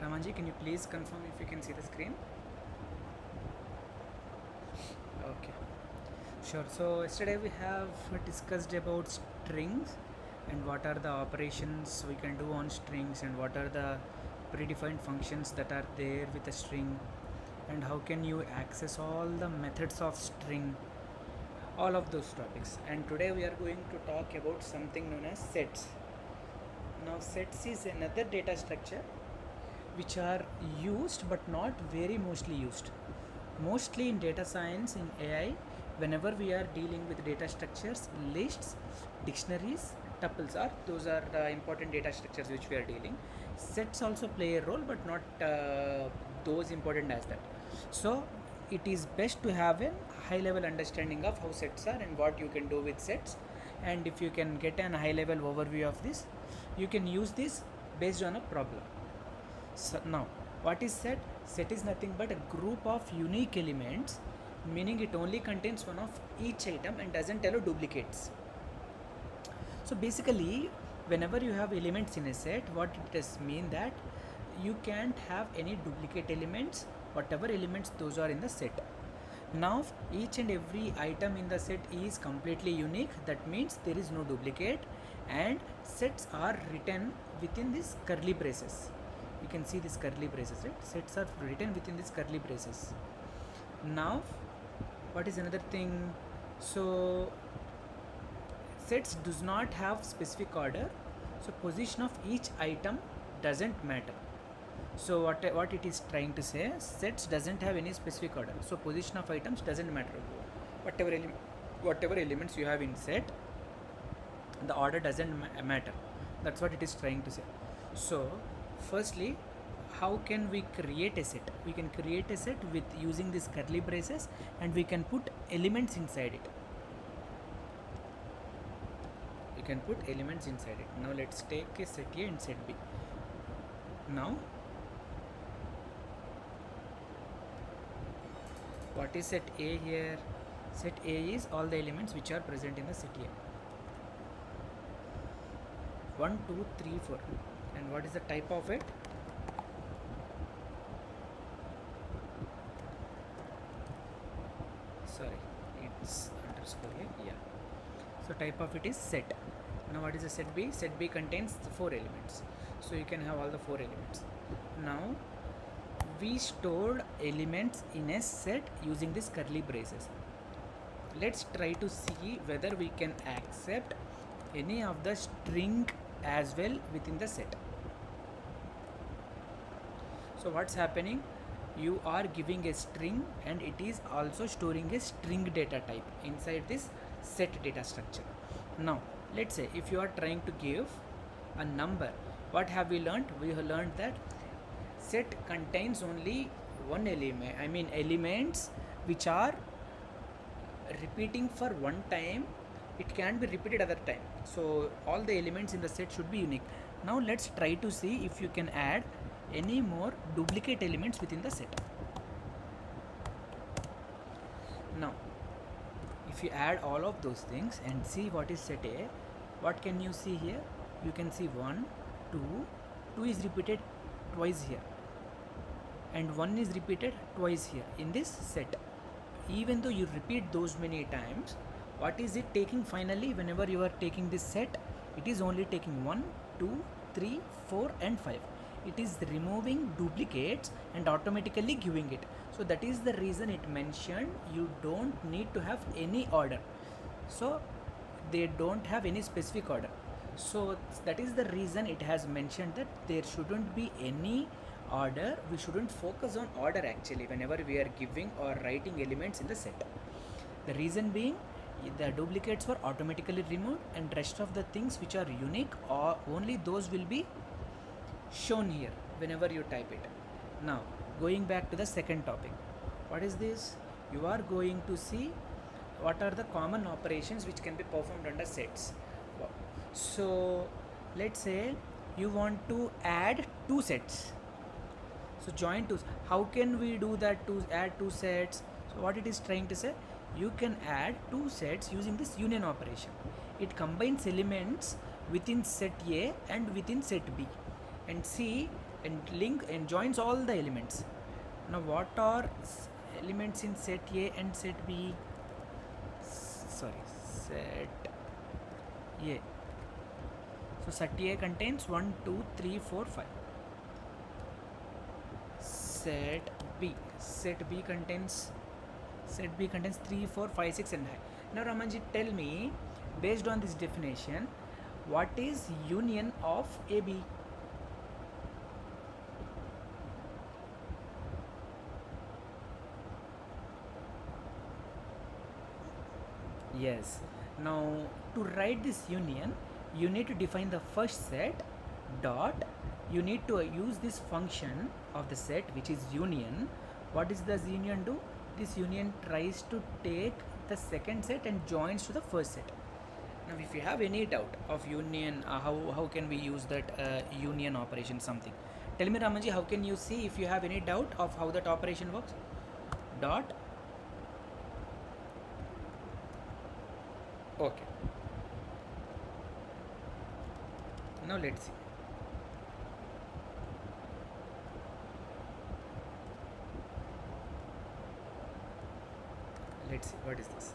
Ramanji, can you please confirm if you can see the screen? Okay, sure. So yesterday we have discussed about strings and what are the operations we can do on strings and what are the predefined functions that are there with a string and how can you access all the methods of string, all of those topics. And today we are going to talk about something known as sets. Now sets is another data structure which are used but not very mostly used. Mostly in data science, in AI, whenever we are dealing with data structures, lists, dictionaries, tuples are those are the important data structures which we are dealing. Sets also play a role but not those important as that. So it is best to have a high level understanding of how sets are and what you can do with sets, and if you can get an high level overview of this, you can use this based on a problem. So now, what is set? Set is nothing but a group of unique elements, meaning it only contains one of each item and doesn't allow duplicates. So basically, whenever you have elements in a set, what it does mean that you can't have any duplicate elements, whatever elements those are in the set. Now each and every item in the set is completely unique, that means there is no duplicate, and sets are written within these curly braces. You can see these curly braces, right? Sets are written within these curly braces. Now what is another thing? So sets does not have specific order, so position of each item doesn't matter. So what it is trying to say, sets doesn't have any specific order, so position of items doesn't matter. Whatever elements you have in set, the order doesn't matter. That's what it is trying to say. So firstly, how can we create a set? We can create a set with using these curly braces, and we can put elements inside it. You can put elements inside it. Now let's take a set A and set B. Now what is set A here? Set A is all the elements which are present in the set A. 1, 2, 3, 4. And what is the type of it? Sorry, it's underscore here. Yeah. So type of it is set. Now what is the set B? Set B contains the 4 elements. So you can have all the 4 elements. Now we stored elements in a set using these curly braces. Let's try to see whether we can accept any of the string as well within the set. So what's happening? You are giving a string and it is also storing a string data type inside this set data structure. Now let's say if you are trying to give a number, what have we learned? We have learned that set contains only one element, I mean elements which are repeating for one time. It can be repeated other time, so all the elements in the set should be unique. Now let's try to see if you can add any more duplicate elements within the set. Now if you add all of those things and see what is set A, what can you see here? You can see 1, 2 is repeated twice here, and 1 is repeated twice here in this set. Even though you repeat those many times, what is it taking finally? Whenever you are taking this set, it is only taking 1, 2, 3, 4 and 5. It is removing duplicates and automatically giving it. So that is the reason it mentioned you don't need to have any order. So they don't have any specific order. So that is the reason it has mentioned that there shouldn't be any order. We shouldn't focus on order actually whenever we are giving or writing elements in the set. The reason being, the duplicates were automatically removed and rest of the things which are unique, or only those will be shown here whenever you type it. Now going back to the second topic, what is this? You are going to see what are the common operations which can be performed under sets. So let's say you want to add 2 sets. So join 2. How can we do that to add 2 sets? So what it is trying to say, you can add 2 sets using this union operation. It combines elements within set A and within set B. And see, and link and joins all the elements. Now what are elements in set A and set B? Sorry, set A. So set A contains 1, 2, 3, 4, 5. Set B contains 3, 4, 5, 6 and high. Now Ramanji, tell me, based on this definition, what is union of AB? Yes. Now to write this union, you need to define the first set dot, you need to use this function of the set which is union. What does this union do? This union tries to take the second set and joins to the first set. Now if you have any doubt of union, how can we use that union operation something, tell me Ramanji, how can you see if you have any doubt of how that operation works? Dot. Okay. Now let's see. Let's see what is this.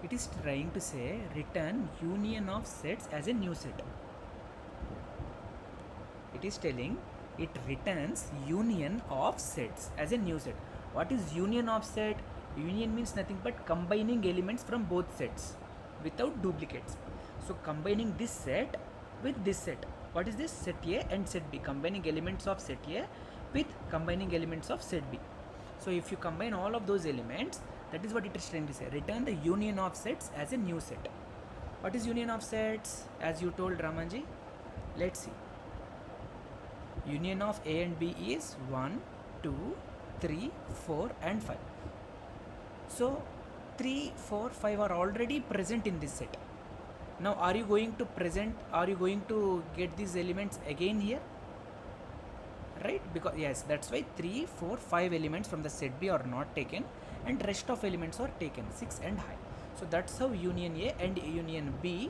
It is trying to say return union of sets as a new set. It is telling it returns union of sets as a new set. What is union of set? Union means nothing but combining elements from both sets without duplicates. So combining this set with this set. What is this? Set A and set B. Combining elements of set A with combining elements of set B. So if you combine all of those elements, that is what it is trying to say. Return the union of sets as a new set. What is union of sets? As you told Ramanji, let's see. Union of A and B is 1, 2, 3, 4 and 5. So 3, 4, 5 are already present in this set. Now are you going to get these elements again here? Right? Because yes, that's why 3, 4, 5 elements from the set B are not taken and rest of elements are taken, 6 and high. So that's how union A and union B,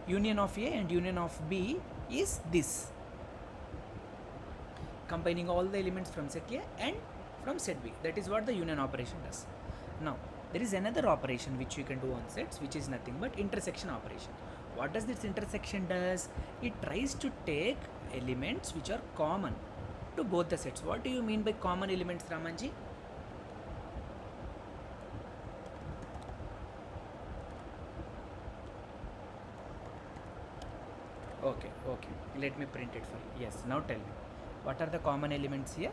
union of A and union of B is this. Combining all the elements from set A and from set B. That is what the union operation does. Now there is another operation which you can do on sets, which is nothing but intersection operation. What does this intersection does? It tries to take elements which are common to both the sets. What do you mean by common elements, Ramanji? Okay, let me print it for you. Yes, now tell me, what are the common elements here?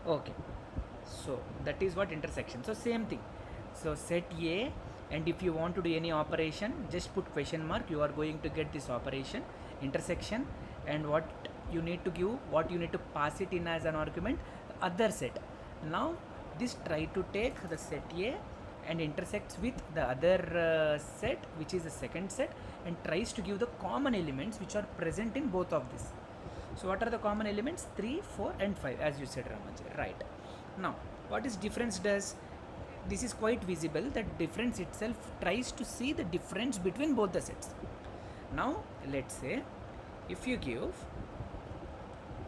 Okay, so that is what intersection. So same thing. So set A, and if you want to do any operation, just put question mark. You are going to get this operation intersection, and what you need to give, what you need to pass it in as an argument, other set. Now this try to take the set A and intersects with the other set, which is the second set, and tries to give the common elements which are present in both of this. So what are the common elements? 3, 4 and 5, as you said, Ramanji. Right. Now what is difference does? This is quite visible that difference itself tries to see the difference between both the sets. Now let's say if you give,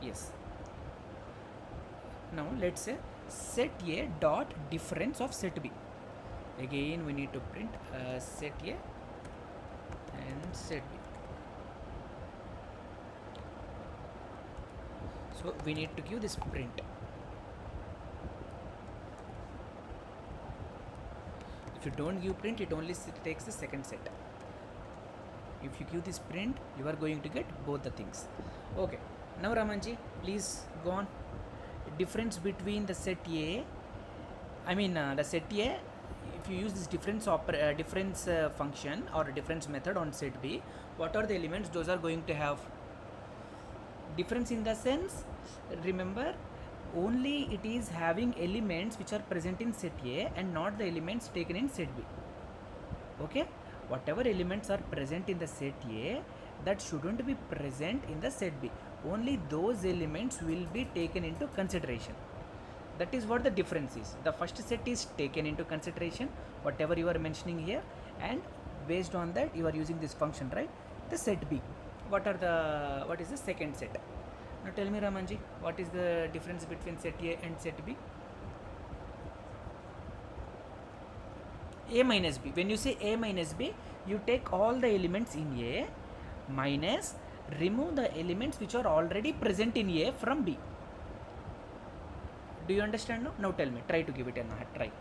yes, now let's say set A dot difference of set B. Again we need to print set A and set B. So we need to give this print. If you don't give print, it only takes the second set. If you give this print, you are going to get both the things. Okay, now Ramanji, please go on. Difference between the set A, the set A, if you use this difference function or difference method on set B, what are the elements those are going to have? Difference in the sense, remember, only it is having elements which are present in set A and not the elements taken in set B. Okay, whatever elements are present in the set A, that shouldn't be present in the set B. Only those elements will be taken into consideration. That is what the difference is. The first set is taken into consideration, whatever you are mentioning here, and based on that you are using this function, right? The set B. what is the second set? Now tell me, Ramanji, what is the difference between set A and set B? A minus B. When you say A minus B, you take all the elements in A minus remove the elements which are already present in A from B. Do you understand now? Now tell me, try to give it a try.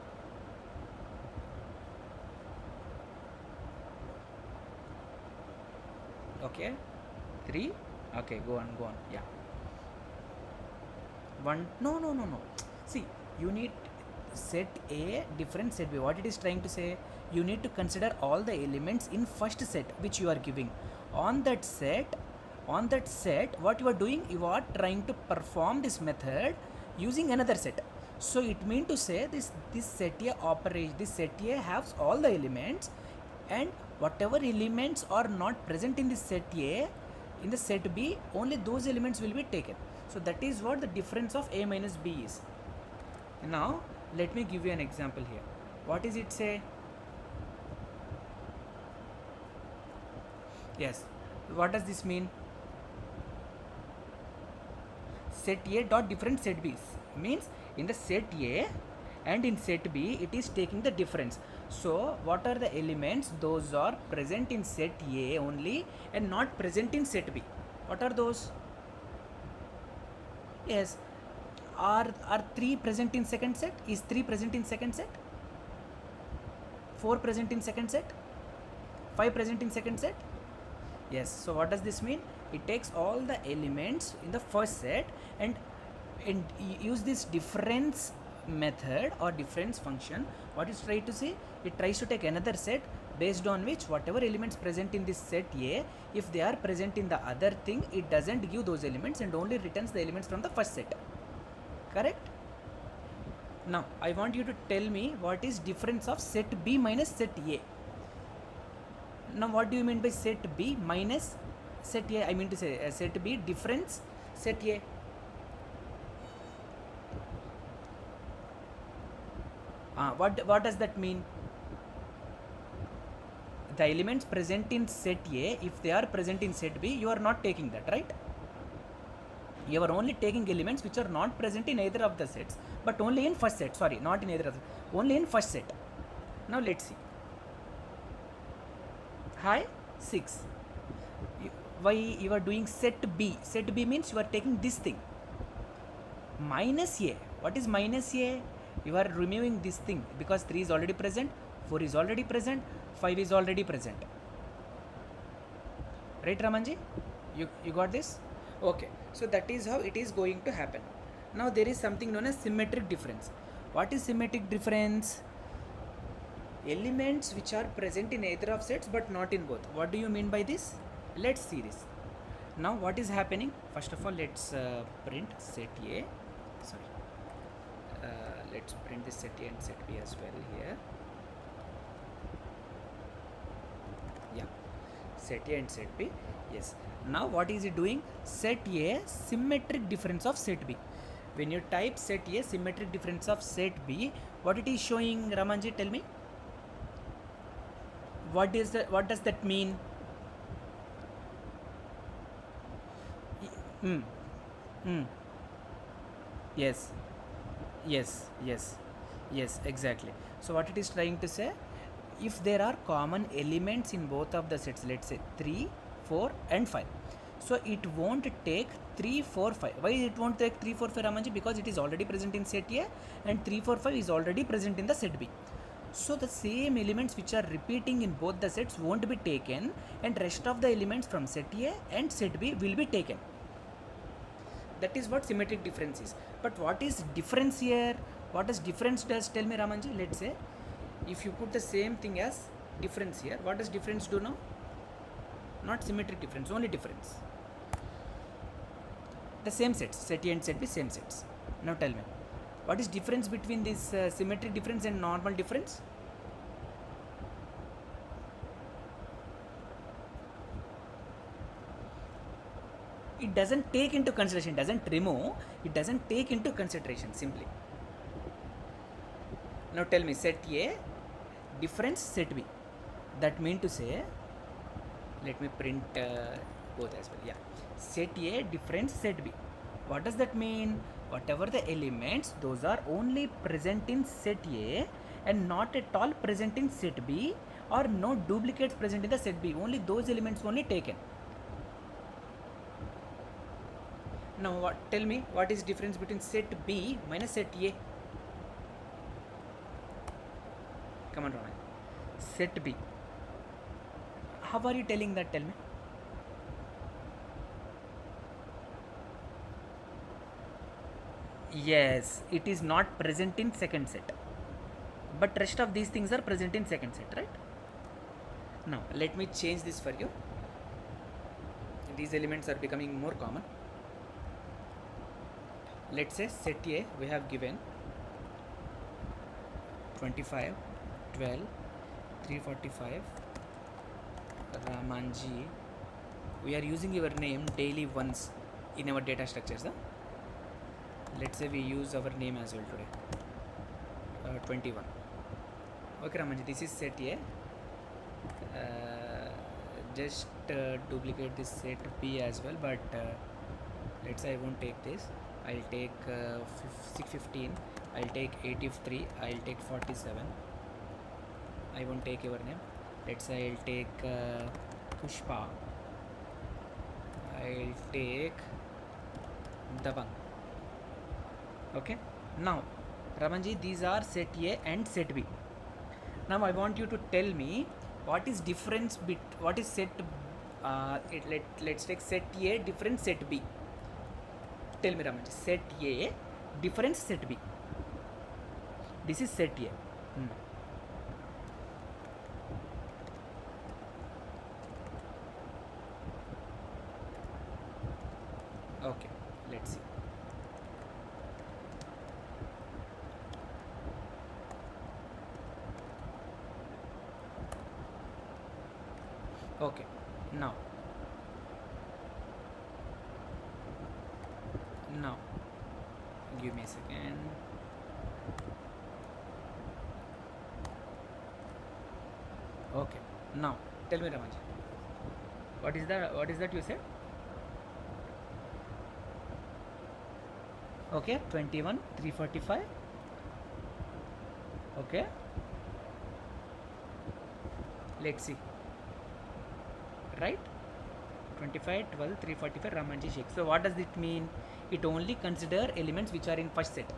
Okay, 3. Okay, go on. Yeah. 1. No. See, you need set A different set B. What it is trying to say, you need to consider all the elements in first set which you are giving. On that set, what you are doing, you are trying to perform this method using another set. So it means to say this set A operation, this set A has all the elements, and whatever elements are not present in this set A, in the set B, only those elements will be taken. So that is what the difference of A minus B is. Now let me give you an example here. What is it say? Yes. What does this mean? Set A dot different set B means in the set A and in set B it is taking the difference. So what are the elements? Those are present in set A only and not present in set B. What are those? Yes. Are 3 present in second set? Is 3 present in second set? 4 present in second set? 5 present in second set? Yes. So what does this mean? It takes all the elements in the first set and use this difference method or difference function. What is trying to say? It tries to take another set based on which whatever elements present in this set A, if they are present in the other thing, it doesn't give those elements and only returns the elements from the first set. Correct? Now I want you to tell me what is difference of set B minus set A. Now what do you mean by set B minus set A? I mean to say set B difference set A. What does that mean? The elements present in set A, if they are present in set B, you are not taking that, right? You are only taking elements which are not present in either of the sets, but only in first set. Sorry, not in either of them, only in first set. Now let's see. Hi, 6. Why you are doing set B? Set B means you are taking this thing. Minus A. What is minus A? You are removing this thing because 3 is already present, 4 is already present, 5 is already present. Right, Ramanji? You got this? Okay. So that is how it is going to happen. Now there is something known as symmetric difference. What is symmetric difference? Elements which are present in either of sets but not in both. What do you mean by this? Let's see this. Now what is happening? First of all, let's print set A. Sorry. Let's print this set A and set B as well here. Yeah, set A and set B. Yes. Now what is it doing? Set A symmetric difference of set B. When you type set A symmetric difference of set B, what it is showing, Ramanji, tell me? What does that mean? Yes, exactly. So what it is trying to say, if there are common elements in both of the sets, let's say 3, 4 and 5, so it won't take 3, 4, 5. Why it won't take 3, 4, 5, Ramanji? Because it is already present in set A and 3, 4, 5 is already present in the set B. So the same elements which are repeating in both the sets won't be taken, and rest of the elements from set A and set B will be taken. That is what symmetric difference is. But what is difference here? What does difference does? Tell me, Ramanji. Let's say if you put the same thing as difference here, what does difference do now? Not symmetric difference, only difference. The same sets, set A and set B, same sets. Now tell me, what is difference between this symmetric difference and normal difference? It doesn't take into consideration, doesn't remove, it doesn't take into consideration simply. Now tell me, set A difference set B. That mean to say, let me print both as well. Yeah, set A difference set B. What does that mean? Whatever the elements, those are only present in set A and not at all present in set B, or no duplicates present in the set B. Only those elements only taken. Now tell me what is difference between set B minus set A? Come on, Raman. Set B. How are you telling that? Tell me. Yes, it is not present in second set, but rest of these things are present in second set, right? Now let me change this for you. These elements are becoming more common. Let's say set A we have given 25, 12, 345, Ramanji. We are using your name daily once in our data structures. Huh? Let's say we use our name as well today. 21. Okay, Ramanji, this is set A. Just duplicate this set B as well, but let's say I won't take this. I'll take 615. I'll take 83. I'll take 47. I won't take your name. Let's say I'll take Pushpa. I'll take Dabang. Okay. Now, Ramanji, these are set A and set B. Now I want you to tell me what is difference what is set. Let's take set A difference set B. Tell me, Ramanji. Set A difference set B. This is set A. Okay, let's see. Okay, now give me a second. Okay, now tell me, Ramanji, what is that you said? Okay, 21, 345. Okay, let's see. Right, 25, 12, 345 Ramanji Sheikh. So what does it mean? It only consider elements which are in first set,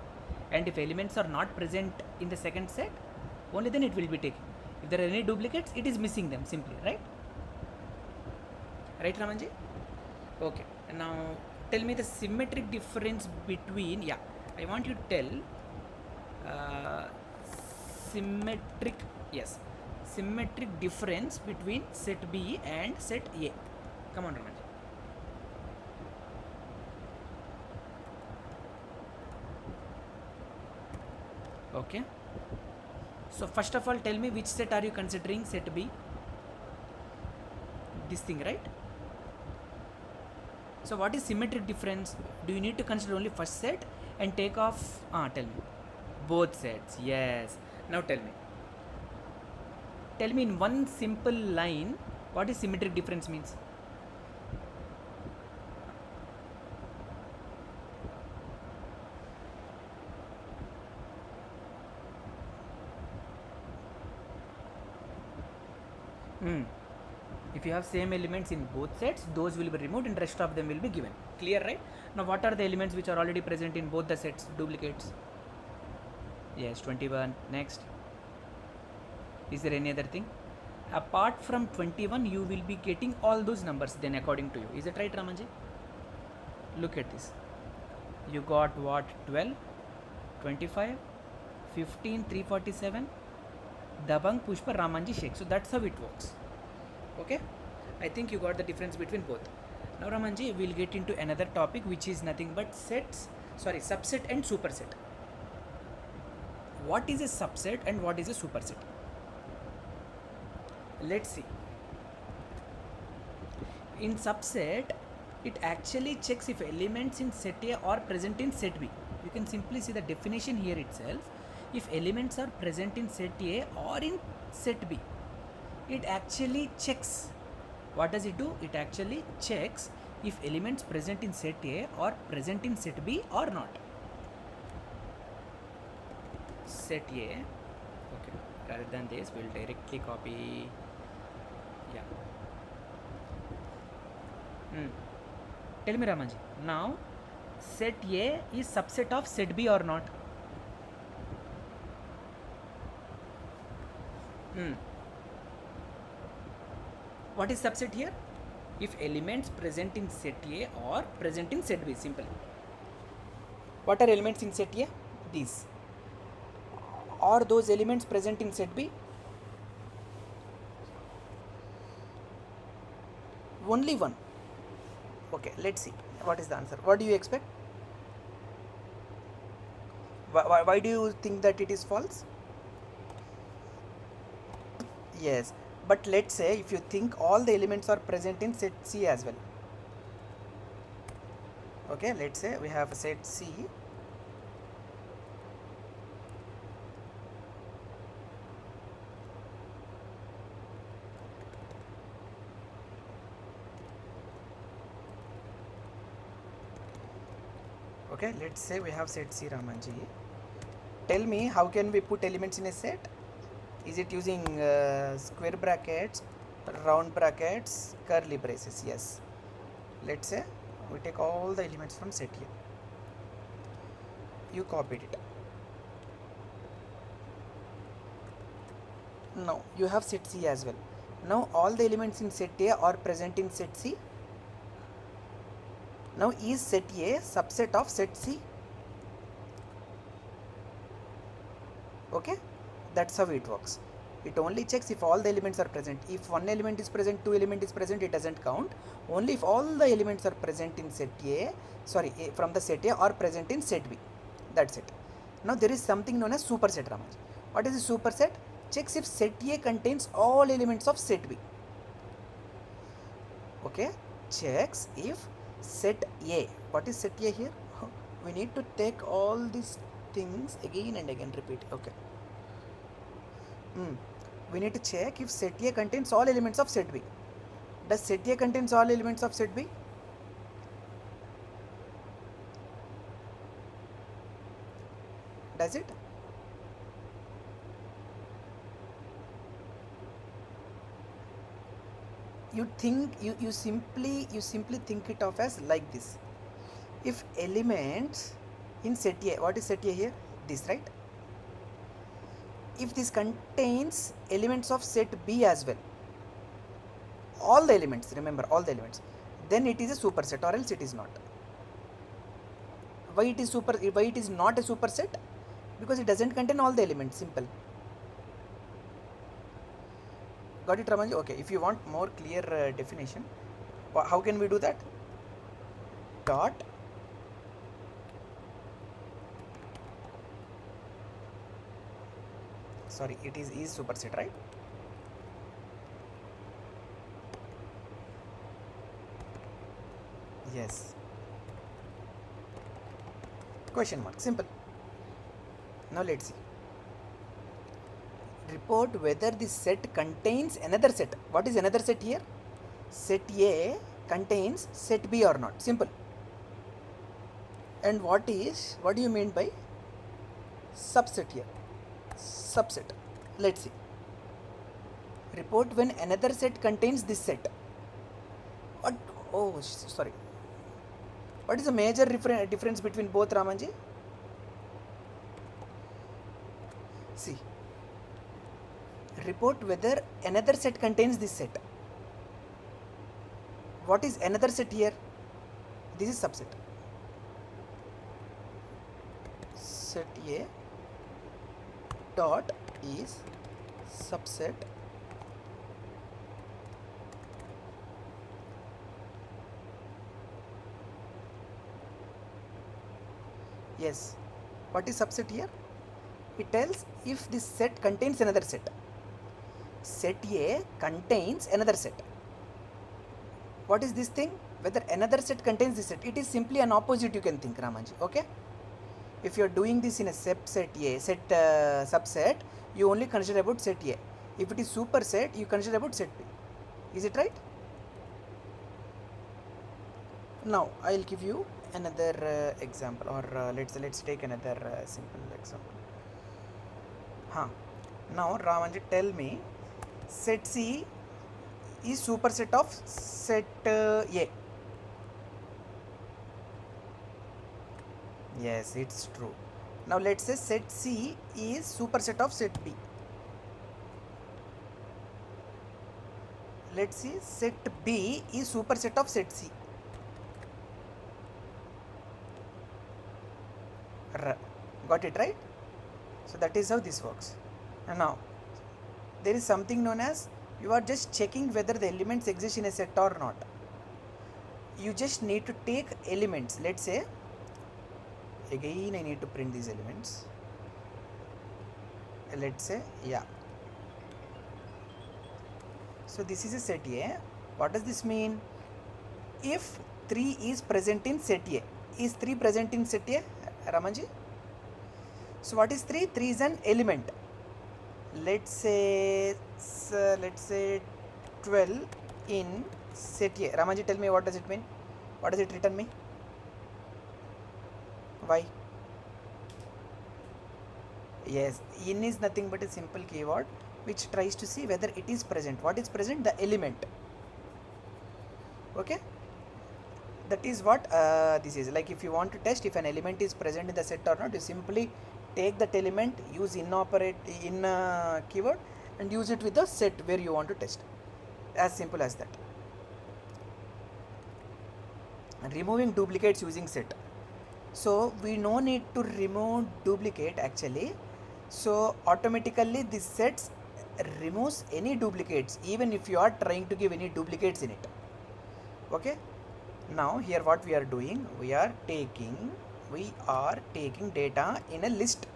and if elements are not present in the second set, only then it will be taken. If there are any duplicates, it is missing them simply, right? Right, Ramanji? Okay, now tell me the symmetric difference between, I want you to tell symmetric difference between set B and set A. Come on, Ramanji. Okay. So first of all, tell me which set are you considering set B? This thing, right? So what is symmetric difference? Do you need to consider only first set and take off? Tell me. Both sets. Yes. Now tell me in one simple line what is symmetric difference means. If you have same elements in both sets, those will be removed and rest of them will be given. Clear, right? Now what are the elements which are already present in both the sets? Duplicates. Yes, 21. Next. Is there any other thing? Apart from 21, you will be getting all those numbers then according to you. Is it right, Ramanji? Look at this. You got what? 12, 25, 15, 347, Dabang, Pushpa, Ramanji, Sheikh. So that's how it works. Okay, I think you got the difference between both. Now Ramanji, we'll get into another topic which is nothing but subset and superset. What is a subset and what is a superset? Let's see. In subset, it actually checks if elements in set A are present in set B. You can simply see the definition here itself. If elements are present in set A or in set B, it actually checks What does it do? It actually checks if elements present in set A are present in set B or not. Set A, okay, rather than this we'll directly copy, yeah. Tell me Ramanji, now set A is subset of set B or not? What is subset here? If elements present in set A or present in set B, simple. What are elements in set A? These. Are those elements present in set B? Only one. Okay, let's see what is the answer. What do you expect? Why do you think that it is false? Yes, but let's say if you think all the elements are present in set C as well. Okay, let's say we have set C. Okay, let's say we have set C, Ramanji. Tell me, how can we put elements in a set? Is it using square brackets, round brackets, curly braces? Yes. Let's say we take all the elements from set here. You copied it. Now you have set C as well. Now all the elements in set A are present in set C. Now is set A subset of set C? Okay, that's how it works. It only checks if all the elements are present. If one element is present, two element is present, it doesn't count. Only if all the elements are present in set A, from the set A are present in set B. That's it. Now there is something known as superset, Ramaj. What is a superset? Checks if set A contains all elements of set B. Okay, checks if set A. What is set A here? We need to take all these things again and again, repeat. Okay. We need to check if set A contains all elements of set B. Does set A contains all elements of set B? Does it? You think you simply think it of as like this. If elements in set A, what is set A here? This, right? If this contains elements of set B as well, all the elements, remember all the elements, then it is a superset, or else it is not. Why it is not a superset? Because it doesn't contain all the elements, simple. Got it, Ramanji? Okay, if you want more clear definition, how can we do that? Dot sorry, it is superset, right? Yes. Question mark, simple. Now let's see. Report whether this set contains another set. What is another set here? Set A contains set B or not. Simple. And what do you mean by subset here? Subset. Let's see. Report when another set contains this set. What? Oh, sorry. What is the major difference between both, Ramanji? See. Report whether another set contains this set. What is another set here? This is subset. Set A dot is subset yes. What is subset here? It tells if this set contains another set. Set A contains another set. What is this thing? Whether another set contains this set. It is simply an opposite, you can think, Ramanji. Okay? If you are doing this in a subset, you only consider about set A. If it is superset, you consider about set B. Is it right? Now I'll give you another example, or let's take another simple example. Huh. Now Ramanji, tell me, set C is superset of set A. Yes, it's true. Now let's say set C is superset of set B. Let's see, set B is superset of set C. Got it right? So that is how this works. And now there is something known as, you are just checking whether the elements exist in a set or not. You just need to take elements. Let's say, again I need to print these elements. Let's say, yeah. So this is a set A. What does this mean? If 3 is present in set A, is 3 present in set A, Ramanji? So what is 3? 3 is an element. Let's say 12 in set A. Ramanji, tell me, what does it mean? What does it return me? Why? Yes, in is nothing but a simple keyword which tries to see whether it is present. What is present? The element. Okay, that is what this is. Like, if you want to test if an element is present in the set or not, you simply take that element, use in keyword, and use it with the set where you want to test. As simple as that. And removing duplicates using set. So we no need to remove duplicate actually. So automatically this sets removes any duplicates, even if you are trying to give any duplicates in it. Okay, now here what we are doing, we are taking data in a list.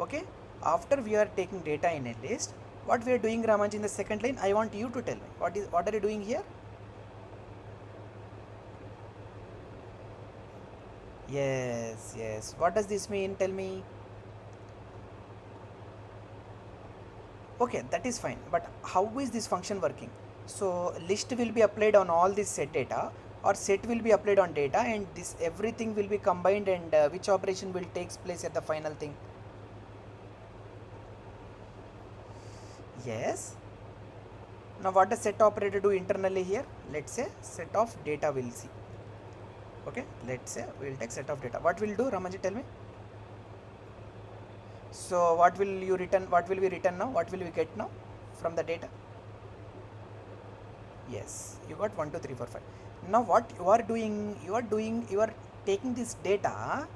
Okay, after we are taking data in a list, what we are doing, Ramanji, in the second line, I want you to tell me what are you doing here? Yes, what does this mean? Tell me. Okay, that is fine, but how is this function working? So list will be applied on all this set data, or set will be applied on data, and this everything will be combined, and which operation will takes place at the final thing? Yes. Now what does set operator do internally here? Let's say set of data we'll see. Okay, let's say we'll take set of data. What will do, Ramaji, tell me? So what will you return? What will we return now? What will we get now from the data? Yes, you got 1 2 3 4 5. Now what you are doing, you are taking this data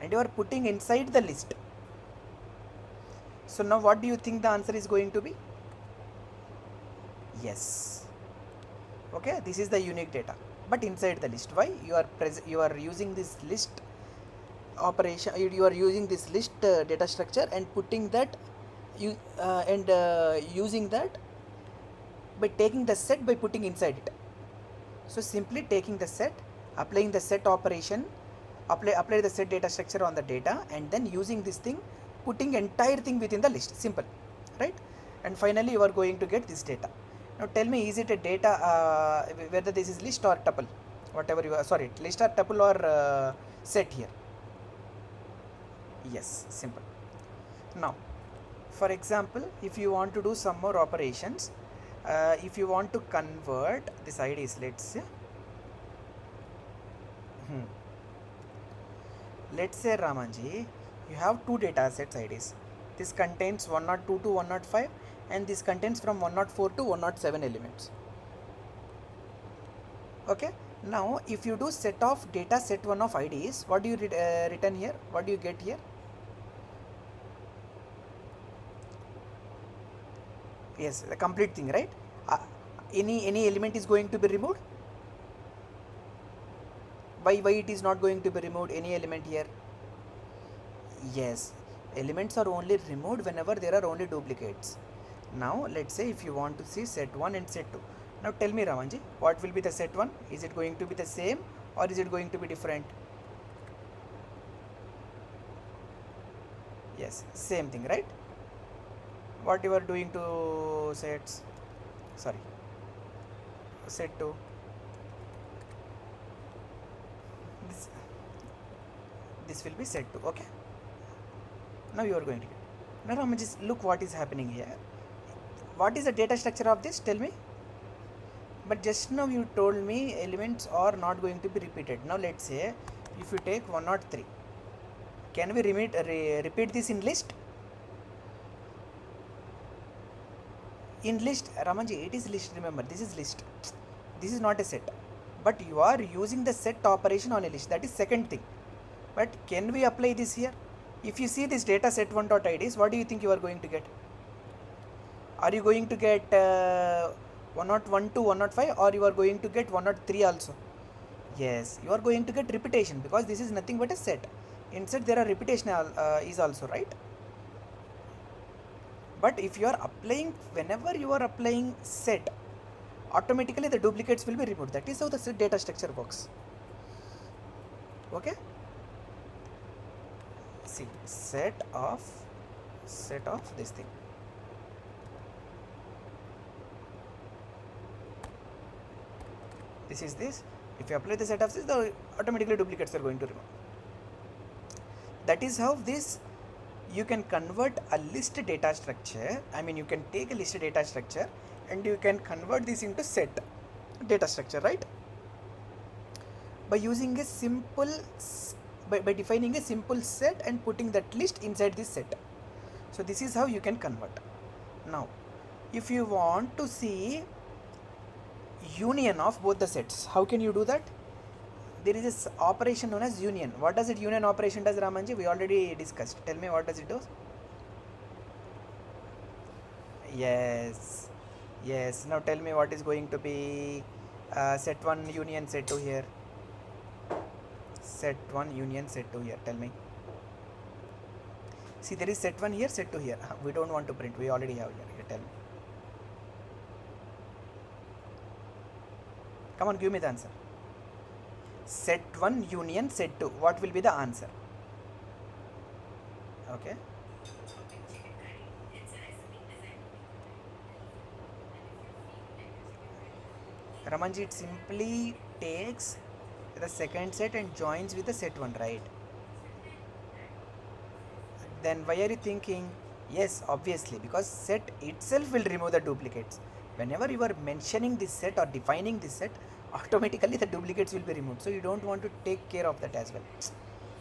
and you are putting inside the list. So now what do you think the answer is going to be? Yes. Okay, this is the unique data, but inside the list. Why? You are using this list operation, you are using this list data structure and putting that using that by taking the set by putting inside it. So simply taking the set, applying the set operation, apply the set data structure on the data, and then using this thing, putting entire thing within the list. Simple, right? And finally you are going to get this data. Now tell me, is it a data whether this is list or tuple, whatever you are, sorry, list or tuple or set here? Yes, simple. Now for example, if you want to do some more operations, if you want to convert this IDs, let's say let's say, Ramanji, you have two data sets IDs. This contains 102 to 105, and this contains from 104 to 107 elements. Okay, now if you do set of data set 1 of IDs, what do you return here? What do you get here? Yes, the complete thing, right? Any element is going to be removed. Why it is not going to be removed, any element here? Yes, elements are only removed whenever there are only duplicates. Now let's say if you want to see set 1 and set 2. Now tell me, Ramanji, what will be the set 1? Is it going to be the same or is it going to be different? Yes, same thing, right? What you are doing to sets, sorry, set 2? this will be set 2. Okay, now you are going to get. Now Raman, just look what is happening here. What is the data structure of this? Tell me. But just now you told me elements are not going to be repeated. Now let's say if you take 103, can we repeat this in list? In list, Ramanji, it is list. Remember, this is list. This is not a set. But you are using the set operation on a list. That is second thing. But can we apply this here? If you see this data set 1.ids, what do you think you are going to get? Are you going to get 101 to 105, or you are going to get 103 also? Yes, you are going to get repetition, because this is nothing but a set. In set there are repetition is also, right? But if you are applying, whenever you are applying set, automatically the duplicates will be removed. That is how the set data structure works. Okay, see, set of this thing. This is this. If you apply the set of this, the automatically duplicates are going to remove. That is how this, you can convert a list data structure. I mean, you can take a list data structure and you can convert this into set data structure, right? By using a simple, by defining a simple set and putting that list inside this set. So this is how you can convert. Now, if you want to see union of both the sets, how can you do that? There is this operation known as union. What does it union operation does, Ramanji? We already discussed. Tell me, what does it do? Yes, yes. Now tell me what is going to be set 1 union set 2 here. Set 1 union set 2 here. Tell me. See, there is set 1 here, set 2 here. We don't want to print. We already have here. Tell me. Come on, give me the answer. Set 1 union set 2. What will be the answer? Okay. Ramanji, it simply takes the second set and joins with the set 1, right? Then why are you thinking? Yes, obviously, because set itself will remove the duplicates. Whenever you are mentioning this set or defining this set, automatically the duplicates will be removed. So you don't want to take care of that as well.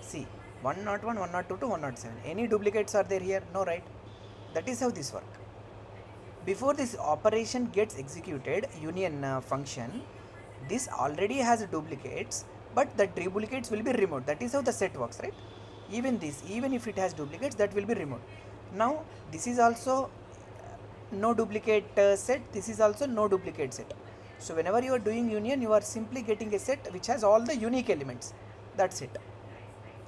See, 101, 102 to 107. Any duplicates are there here? No, right? That is how this works. Before this operation gets executed, union function, this already has duplicates, but the duplicates will be removed. That is how the set works, right? Even this, even if it has duplicates, that will be removed. Now, this is also no duplicate set. This is also no duplicate set. So whenever you are doing union, you are simply getting a set which has all the unique elements. That's it.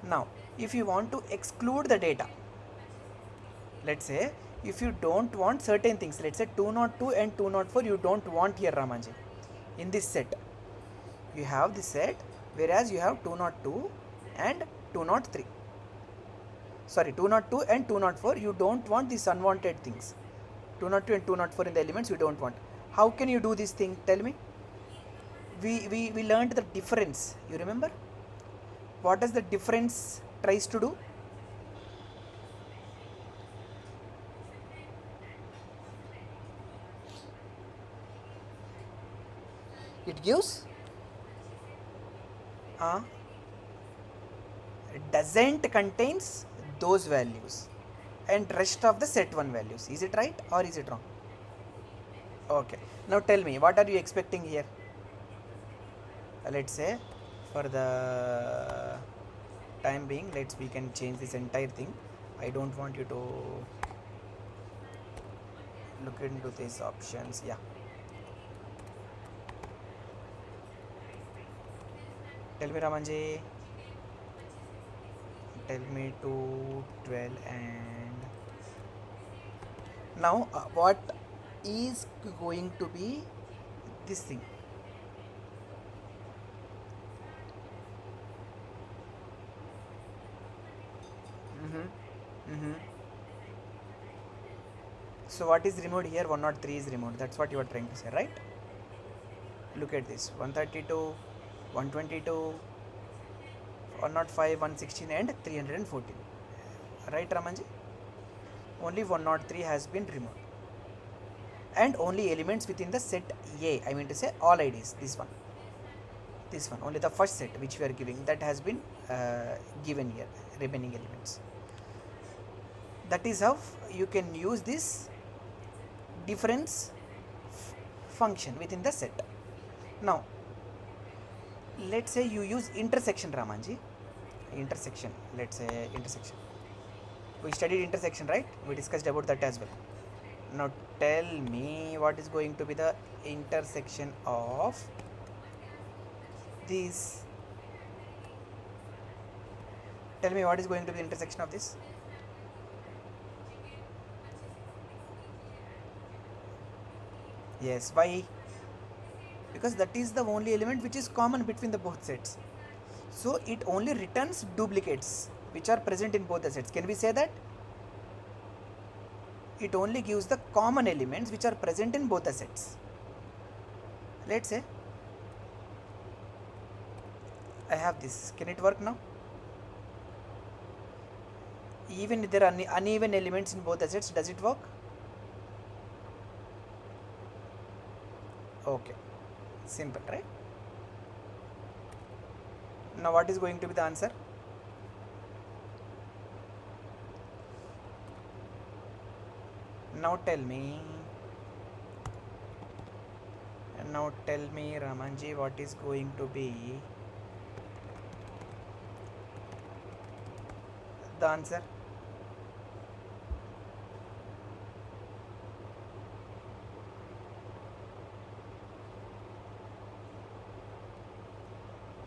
Now, if you want to exclude the data, let's say if you don't want certain things, let's say 202 and 204 you don't want here, Ramanji. In this set, you have this set, whereas you have 202 and 203. Sorry, 202 and 204, you don't want these unwanted things. 202 and 204 in the elements you don't want. How can you do this thing? Tell me. We learned the difference. You remember? What does the difference tries to do? It gives it doesn't contains those values and rest of the set 1 values. Is it right or is it wrong? Okay. Now tell me, what are you expecting here? Let's say for the time being, we can change this entire thing. I don't want you to look into these options. Yeah. Tell me, Ramanji. Tell me 212 and now what is going to be this thing? So what is removed here? 103 is removed. That's what you are trying to say, right? Look at this. 132, 122, 105, 116 and 314. Right, Ramanji? Only 103 has been removed. And only elements within the set A, I mean to say all IDs, this one, only the first set which we are giving, that has been given here, remaining elements. That is how you can use this difference function within the set. Now, let's say you use intersection, Ramanji. Intersection, let's say intersection. We studied intersection, right? We discussed about that as well. Now tell me what is going to be the intersection of these. Tell me what is going to be the intersection of this. Yes, why? Because that is the only element which is common between the both sets. So it only returns duplicates which are present in both the sets. Can we say that? It only gives the common elements which are present in both the sets. Let's say I have this. Can it work now? Even if there are uneven elements in both the sets, does it work? Okay, simple, right? Now what is going to be the answer? Now tell me, Ramanji, what is going to be the answer?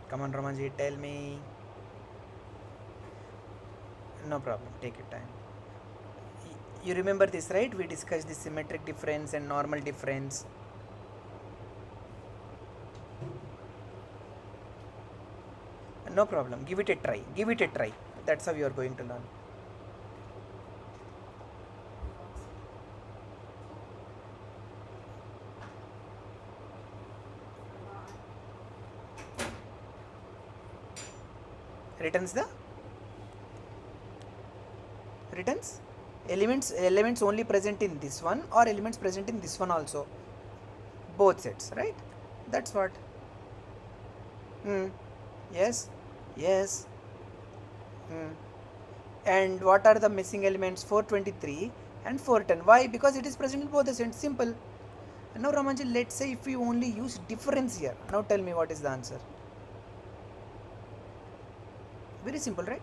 Come on, Ramanji, tell me. No problem, take your time. You remember this, right? We discussed the symmetric difference and normal difference. No problem, give it a try. Give it a try. That's how you are going to learn. Returns elements only present in this one, or elements present in this one also, both sets, right? That's what. Yes. And what are the missing elements? 423 and 410. Why? Because it is present in both the sets. Simple. Now Ramanji, let's say if we only use difference here. Now tell me what is the answer. Very simple, right?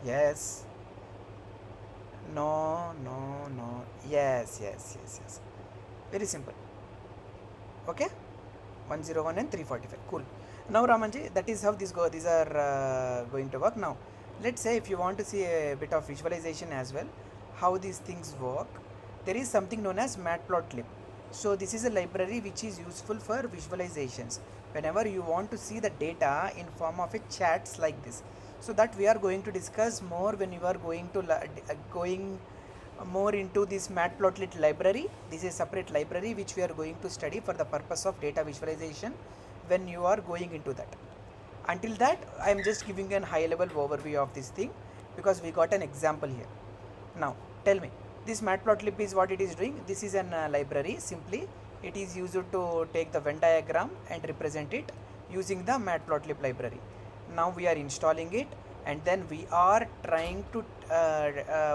Yes. No. Yes. Very simple. Okay. 101 and 345. Cool. Now Ramanji, that is how these are going to work. Now let's say if you want to see a bit of visualization as well, how these things work, there is something known as matplotlib. So this is a library which is useful for visualizations whenever you want to see the data in form of a chats like this. So that we are going to discuss more when you are going to going more into this matplotlib library. This is a separate library which we are going to study for the purpose of data visualization when you are going into that. Until that, I am just giving a high level overview of this thing because we got an example here. Now tell me, this matplotlib is what it is doing. This is an library. Simply it is used to take the Venn diagram and represent it using the matplotlib library. Now we are installing it, and then we are trying to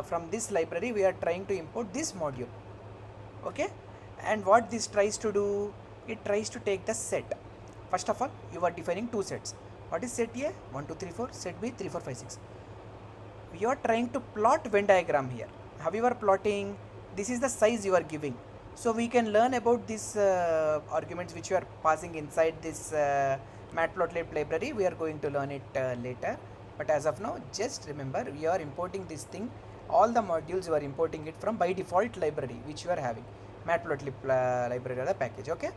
from this library we are trying to import this module. Okay, and what this tries to do, it tries to take the set. First of all, you are defining two sets. What is set A? 1 2 3 4. Set B 3 4 5 6. We are trying to plot Venn diagram here. How you are plotting? This is the size you are giving. So we can learn about these arguments which you are passing inside this matplotlib library. We are going to learn it later. But as of now, just remember, we are importing this thing. All the modules you are importing it from by default library which you are having. Matplotlib library or the package. Okay.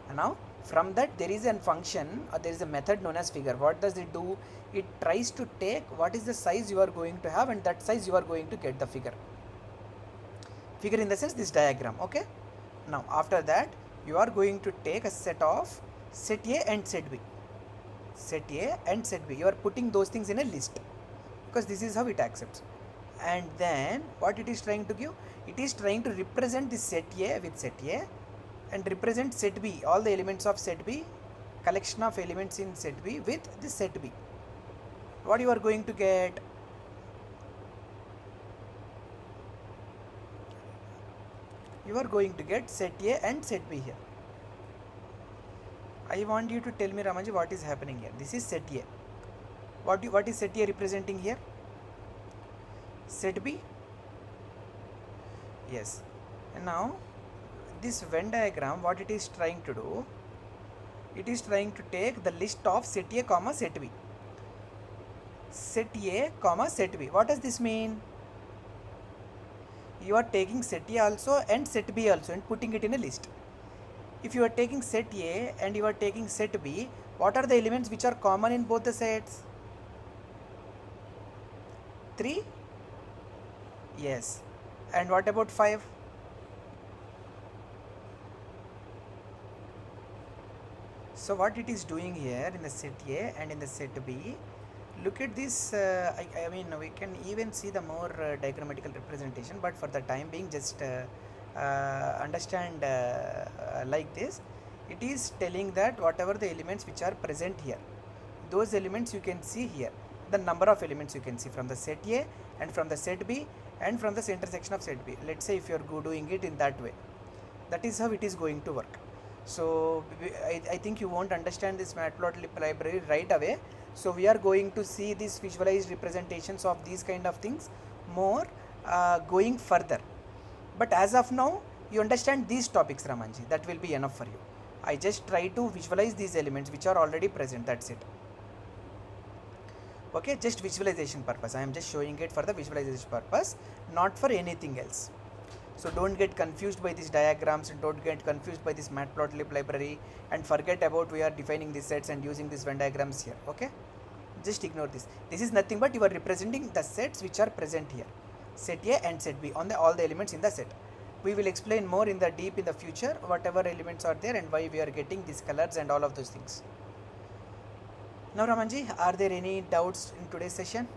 And now from that there is a function or there is a method known as figure. What does it do? It tries to take what is the size you are going to have, and that size you are going to get the figure. Figure in the sense this diagram. Okay. Now after that you are going to take a set of set A and set B. set A and set B. You are putting those things in a list because this is how it accepts. And then what it is trying to give? It is trying to represent this set A with set A and represent set B, all the elements of set B, collection of elements in set B with this set B. What you are going to get? You are going to get set A and set B here. I want you to tell me, Ramaji, what is happening here. This is set A. What is set A representing here? Set B. Yes. And now this Venn diagram, what it is trying to do, it is trying to take the list of set A comma set B. Set A comma set B. What does this mean? You are taking set A also and set B also and putting it in a list. If you are taking set A and you are taking set B, what are the elements which are common in both the sets? 3? Yes. And what about 5? So what it is doing here in the set A and in the set B, look at this. I mean, we can even see the more diagrammatical representation, but for the time being, just understand like this. It is telling that whatever the elements which are present here, those elements you can see here, the number of elements you can see from the set A and from the set B and from the intersection of set B. Let's say if you are doing it in that way, that is how it is going to work. So I think you won't understand this matplotlib library right away. So we are going to see these visualized representations of these kind of things more going further. But as of now, you understand these topics, Ramanji. That will be enough for you. I just try to visualize these elements which are already present. That's it. Okay, just visualization purpose. I am just showing it for the visualization purpose, not for anything else. So don't get confused by these diagrams and don't get confused by this matplotlib library and forget about we are defining these sets and using these Venn diagrams here. Okay, just ignore this. This is nothing but you are representing the sets which are present here, set A and set B, on the all the elements in the set. We will explain more in the deep in the future whatever elements are there and why we are getting these colors and all of those things. Now Ramanji, are there any doubts in today's session?